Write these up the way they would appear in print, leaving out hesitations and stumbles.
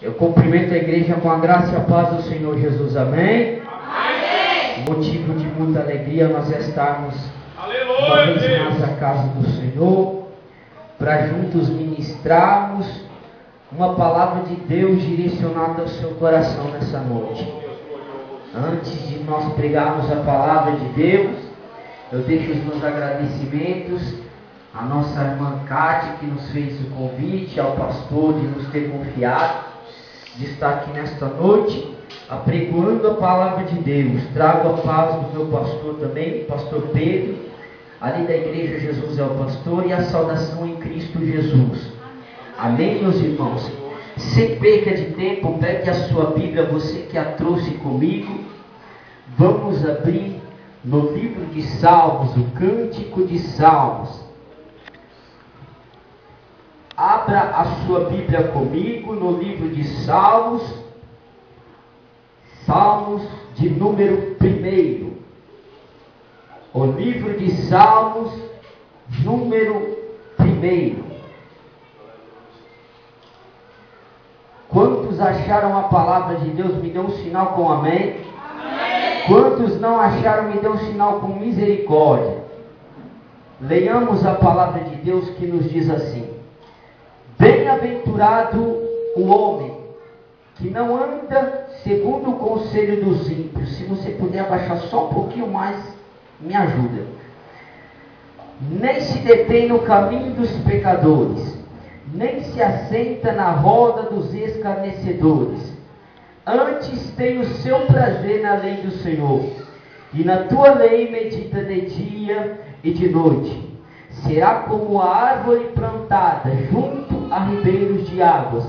Eu cumprimento a igreja com a graça e a paz do Senhor Jesus, amém? Amém. Motivo de muita alegria nós estarmos uma vez mais na casa do Senhor, para juntos ministrarmos uma palavra de Deus direcionada ao seu coração nessa noite. Antes de nós pregarmos a palavra de Deus, eu deixo os meus agradecimentos à nossa irmã Cátia, que nos fez o convite, ao pastor de nos ter confiado de estar aqui nesta noite, apregoando a palavra de Deus. Trago a paz do meu pastor também, pastor Pedro, ali da igreja Jesus é o pastor, e a saudação em Cristo Jesus. Amém, meus irmãos? Sem perca de tempo, pegue a sua Bíblia, você que a trouxe comigo. Vamos abrir no livro de Salmos, o Cântico de Salmos. Abra a sua Bíblia comigo no livro de Salmos, Salmos de número 1. O livro de Salmos, número 1. Quantos acharam a palavra de Deus, me dão um sinal com amém? Amém. Quantos não acharam, me dão um sinal com misericórdia. Leiamos a palavra de Deus que nos diz assim: bem-aventurado o homem que não anda segundo o conselho dos ímpios. Se você puder abaixar só um pouquinho mais, me ajuda. Nem se detém no caminho dos pecadores, nem se assenta na roda dos escarnecedores. Antes tem o seu prazer na lei do Senhor, e na tua lei medita de dia e de noite. Será como a árvore plantada junto a ribeiros de águas,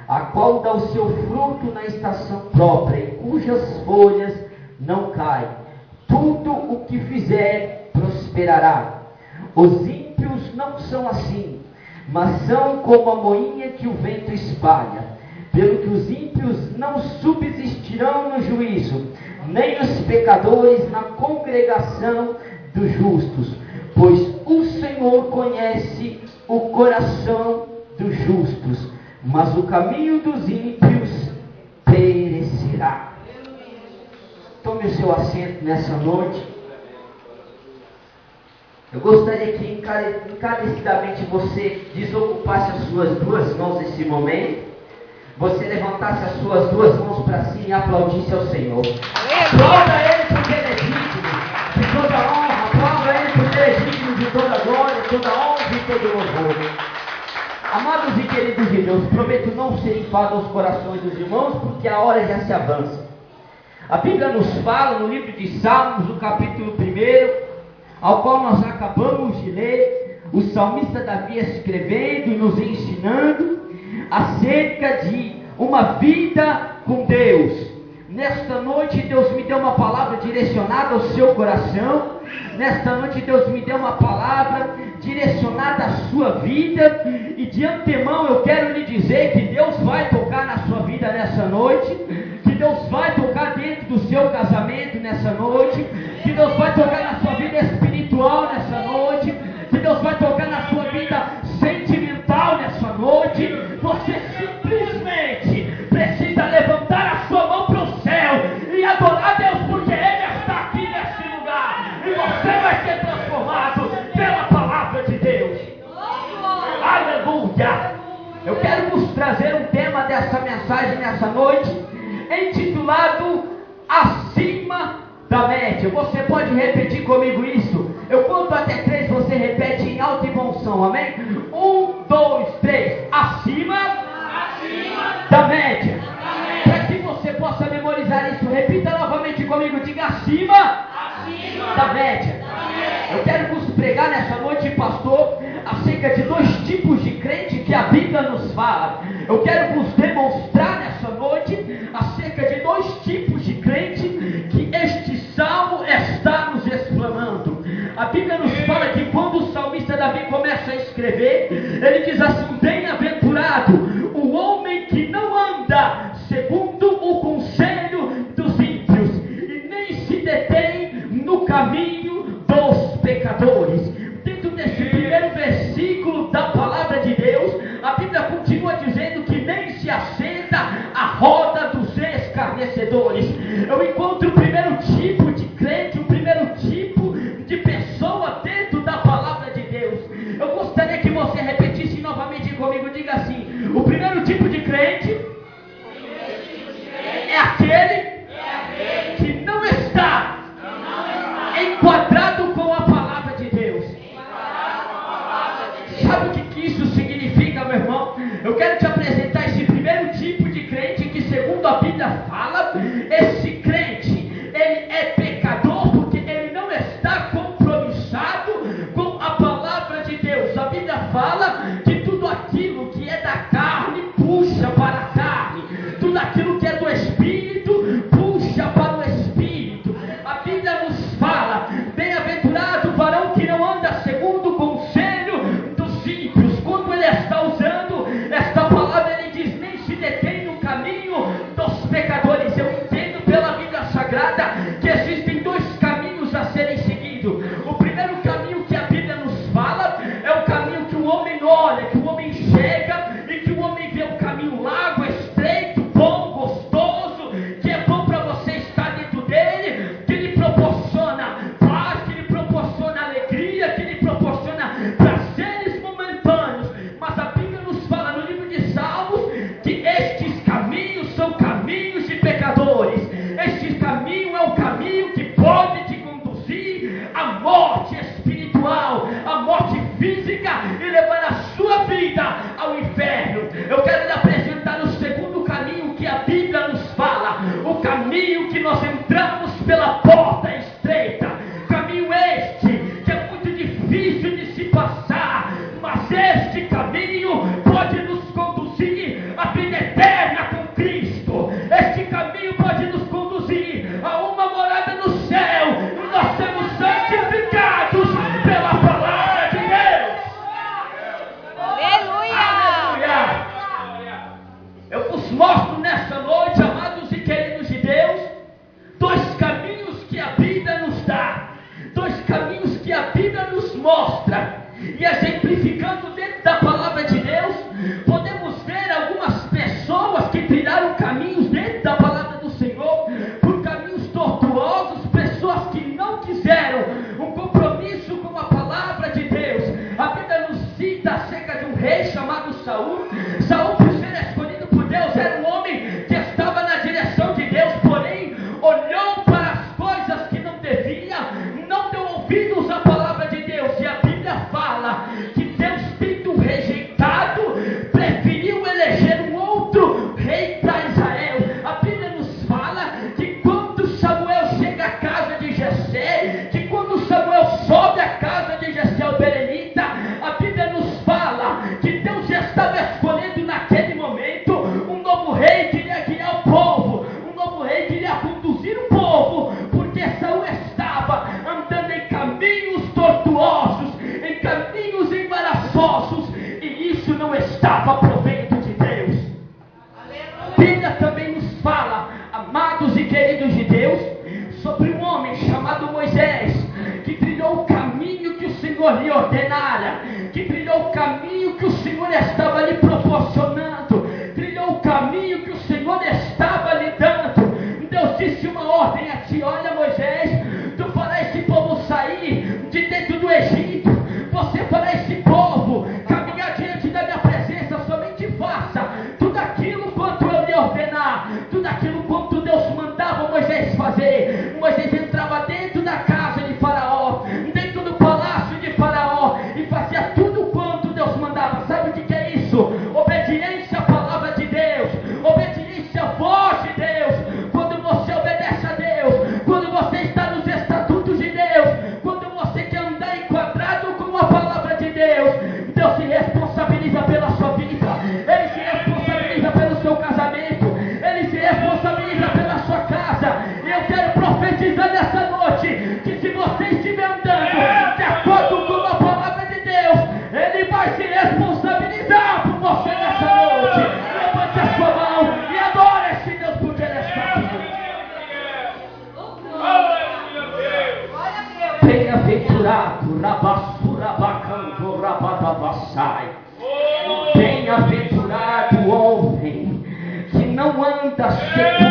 a qual dá o seu fruto na estação própria, e cujas folhas não caem. Tudo o que fizer prosperará. Os ímpios não são assim, mas são como a moinha que o vento espalha. Pelo que os ímpios não subsistirão no juízo, nem os pecadores na congregação dos justos. Pois o Senhor conhece o coração dos justos, mas o caminho dos ímpios perecerá. Tome o seu assento nessa noite. Eu gostaria que encarecidamente você desocupasse as suas duas mãos nesse momento. Você levantasse as suas duas mãos para cima e aplaudisse ao Senhor. Aplauda Ele porque Ele é digno de toda honra. Aplauda Ele porque Ele é digno de toda glória, toda honra e todo louvor. Amados e queridos de Deus, prometo não ser enfado aos corações dos irmãos, porque a hora já se avança. A Bíblia nos fala no livro de Salmos, no capítulo 1, ao qual nós acabamos de ler, o salmista Davi escrevendo e nos ensinando acerca de uma vida com Deus. Nesta noite Deus me deu uma palavra direcionada ao seu coração. Nesta noite Deus me deu uma palavra direcionada à sua vida. E de antemão eu quero lhe dizer que Deus vai tocar na sua vida nessa noite. Que Deus vai tocar dentro do seu casamento nessa noite. Que Deus vai tocar na sua vida espiritual nessa noite. Que Deus vai tocar na sua vida sentimental nessa noite. Você simplesmente precisa levantar a sua mão para o céu e adorar a Deus, porque Ele está aqui nesse lugar. E você vai ser transformado pela palavra de Deus. Aleluia! Eu quero vos trazer um tema dessa mensagem nessa noite, intitulado Acima da Média. Você pode repetir comigo isso? Eu conto até 3, você repete em alto e bom som, amém? 1, 2, 3. Acima da média. Para que você possa memorizar isso, repita novamente comigo, diga acima da média. Eu quero vos pregar nessa noite, pastor, acerca de 2 tipos de crente que a Bíblia nos fala. Eu quero vos demonstrar nessa noite acerca de 2 tipos de crente que este salmo está nos explanando. A Bíblia nos fala que quando o salmista Davi começa a escrever, ele diz assim: bem-aventurado o homem que não anda segundo o conselho dos ímpios, e nem se detém no caminho dos pecadores. Dentro desse primeiro versículo da palavra de Deus, a Bíblia continua dizendo que nem se assenta vencedores. Eu encontro o primeiro tipo de crente, o primeiro tipo de pessoa dentro da palavra de Deus. Eu gostaria que você repetisse novamente comigo. Diga assim: o primeiro tipo de crente é aquele que não está enquadrado com a palavra de Deus. Sabe o que isso significa, meu irmão? Eu quero te apresentar esse primeiro tipo de crente que, segundo a Bíblia fala, esse crente, ele é pecador porque ele não está compromissado com a palavra de Deus. A Bíblia fala que tudo aquilo que é da carne puxa para a carne, tudo aquilo que é do Espírito puxa para o Espírito. A Bíblia nos fala: bem-aventurado o varão que não anda segundo o conselho dos ímpios. Quando ele está usando esta palavra, ele diz: nem se detém no caminho dos pecadores. Eu entendo pela Bíblia Sagrada que existem dois caminhos a serem seguidos. O primeiro caminho que a Bíblia nos fala é o caminho que o homem olha, que o homem chega e que o homem vê um caminho largo, estreito, bom, gostoso, que é bom para você estar dentro dele, que lhe proporciona paz, que lhe proporciona alegria, que lhe proporciona prazeres momentâneos. Mas a Bíblia nos fala no livro de Salmos que estes caminhos são caminhos de pecadores. Este caminho é um caminho que pode te conduzir à morte espiritual, à morte física, e levar a sua vida ao inferno. Eu quero lhe apresentar o segundo caminho que a Bíblia nos fala, o caminho que nós entramos pela porta estreita. Caminho este que é muito difícil de se passar, mas este caminho pode nos conduzir à vida eterna com Cristo. Este caminho pode nos conduzir a uma morada no céu, e nós sermos santificados pela palavra de Deus. Aleluia! Eu vos mostro nessa noite, amados e queridos de Deus, dois caminhos que a Bíblia nos dá, dois caminhos que a Bíblia nos mostra. E exemplificando dentro da palavra de Deus, podemos ver algumas pessoas que trilharam caminhos dentro da palavra do Senhor por caminhos tortuosos, pessoas que não quiseram um compromisso com a palavra de Deus. A Bíblia nos cita acerca de um rei chamado Saul. Saul, por ser escolhido por Deus, era um homem que estava na direção de Deus, porém olhou para as coisas que não devia, não deu ouvidos à palavra de Deus. E a Bíblia fala que Deus, tendo rejeitado, preferiu eleger um outro rei para Israel. A Bíblia nos fala que quando Samuel chega à casa de Jessé, que quando Samuel sobe à casa de Jessé o berenita, a Bíblia nos fala que Deus já estava escolhendo naquele momento um novo rei que iria guiar o povo, um novo rei que iria conduzir o povo, porque Saul estava andando em caminhos tortuosos, em caminhos embaraçosos, e isso não estava a proveito de Deus. A Bíblia também nos fala, amados e queridos de Deus, sobre um homem chamado Moisés, que trilhou o caminho que o Senhor lhe ordenara, que trilhou o caminho que o Senhor estava lhe proporcionando, trilhou o caminho que o Senhor estava lhe dando. Deus disse uma ordem a ti: olha, Moisés, tu fará esse povo sair de dentro do Egito, você fará esse povo caminhar diante da minha presença, somente faça tudo aquilo quanto eu lhe ordenar, tudo aquilo quanto Deus mandava Moisés fazer. Moisés entrava dentro da casa de Faraó, dentro do palácio de Faraó, e fazia tudo quanto Deus mandava. Sabe o que é isso? Obediência à palavra de Deus, obediência à voz de Deus. Quando você obedece a Deus, quando você está nos estatutos de Deus, quando você quer andar enquadrado com a palavra de Deus, Deus se responsabiliza pela sua vida, Ele se responsabiliza pelo seu casamento, Ele se responsabiliza pela sua casa. E eu quero profetizar nessa noite que, se você estiver andando de acordo com a palavra de Deus, Ele vai se responsabilizar por você nessa noite. Levante a sua mão e adore esse Deus, porque Ele está vivo. Bem-aventurado, Rabassurabacanto, Rabadabassai. Bem-aventurado o homem que não anda segundo